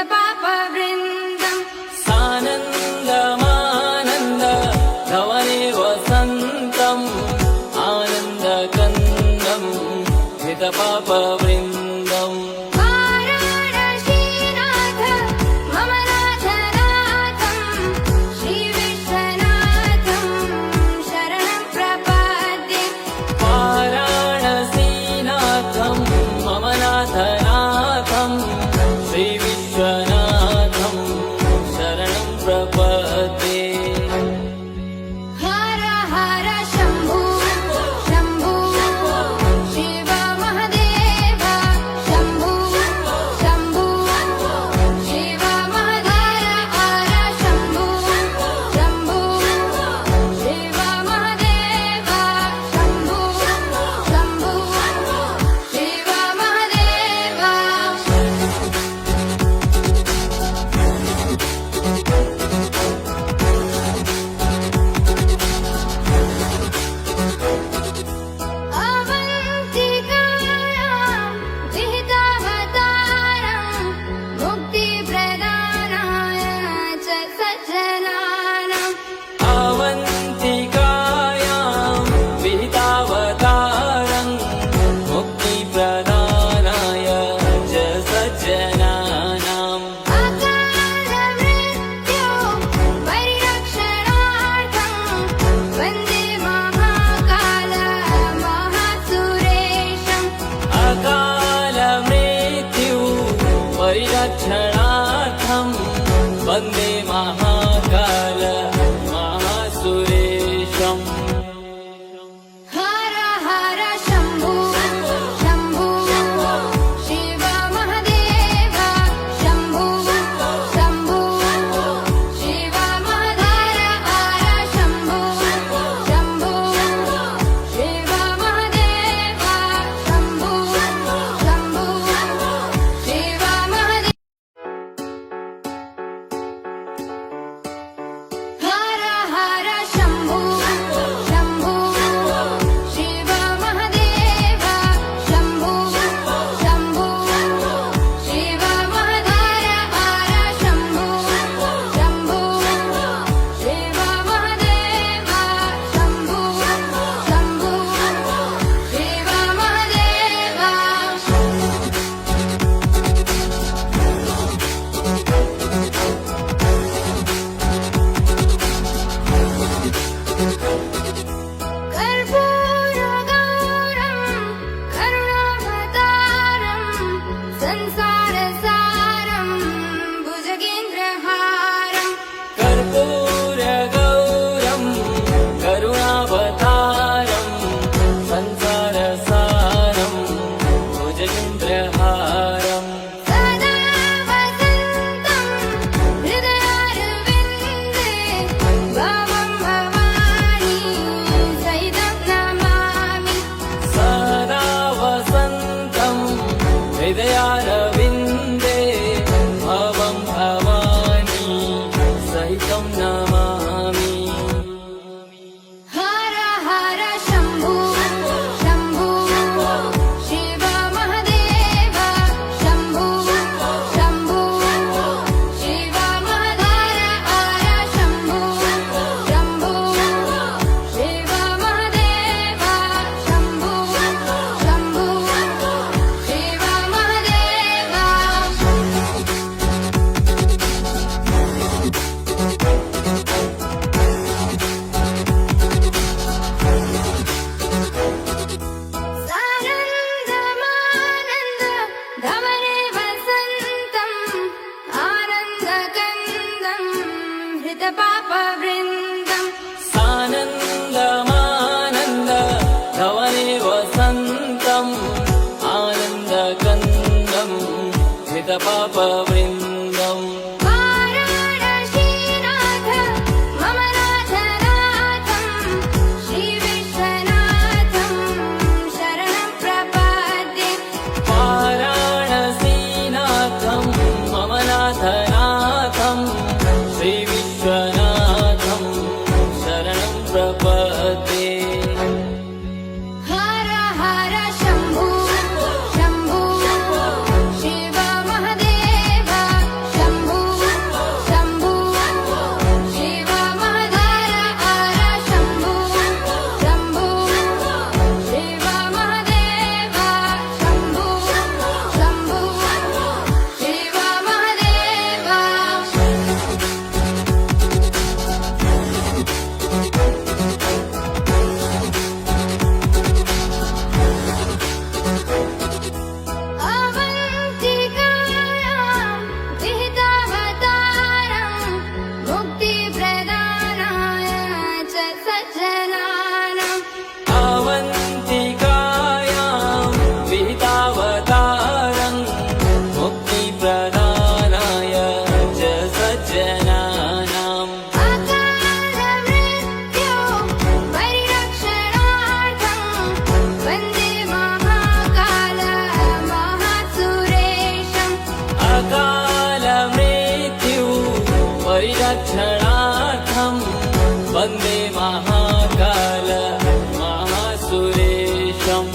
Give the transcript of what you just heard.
हितपापवृन्दम् सानन्दमानन्द धवने वसन्तम् आनन्दकन्दम् हितपापवृन्दम् वाराणसीनाथ मम नाथनाथम् श्रीविश्वनाथम् शरणं प्रपद्ये वाराणसीनाथं मम नाथनाथं श्रीविश्वनाथं शरणं प्रपद्ये हर हर शम्भो शम्भो शिव महदेव शम्भो शम्भो शिव महधर हर शम्भो शम्भो शिव महदेव शम्भो शम्भो शिव महदेव अवन्तिकायां विहितावतारं मुक्तिप्रदानाय च सज्जनानाम् अवन्तिकायां विहितावतारं मुक्तिप्रदानाय च सज्जनानाम् अकालमृत्यो परिरक्षणार्थं वन्दे महाकाल महासुरेशम् अकालमृत्यु परिरक्षणार्थं वन्दे महाकाल महासुरेशम् हर हर शम्भो शम्भो शिव महदेव शम्भो शम्भो शिव महधर हर शम्भो शम्भो शिव महदेव शम्भो शम्भो शिव महदेव हर हर शम्भो शम्भो शिव महदेव शम्भो शम्भो शिव महधर हर शम्भो शम्भो शिव महदेव शम्भो शम्भो शिव महदेव कर्पूरगौरं करुणावतारं संसारसारं भुजगेन्द्रहारं कर्पूरगौरं करुणावतारं संसारसारं भुजगेन्द्रहारम् सदा वसन्तं हृदयारविन्दे भवं भवानी सहितं नमामि सदा वसन्तं हृदयारविन्दे भवं भवानी सहितं नमामि हर हर शम्भो शम्भो शिव महदेव शम्भो शम्भो शिव महधर हर शम्भो शम्भो शिव महदेव शम्भो शम्भो शिव महदेव सानन्दमानन्द धवने वसन्तम् आनन्दकन्दम् हृतपापवृन्दम् सानन्दमानन्द धवने वसन्तम् आनन्दकन्दम् हितपापवृन्दम् वाराणसीनाथ मम नाथनाथम् श्रीविश्वनाथम् शरणं प्रपद्ये वाराणसीनाथं मम नाथनाथं श्रीविश्वनाथं शरणं प्रपद्ये हर हर शम्भो रक्षणार्थं वन्दे महाकाल महासुरेशम्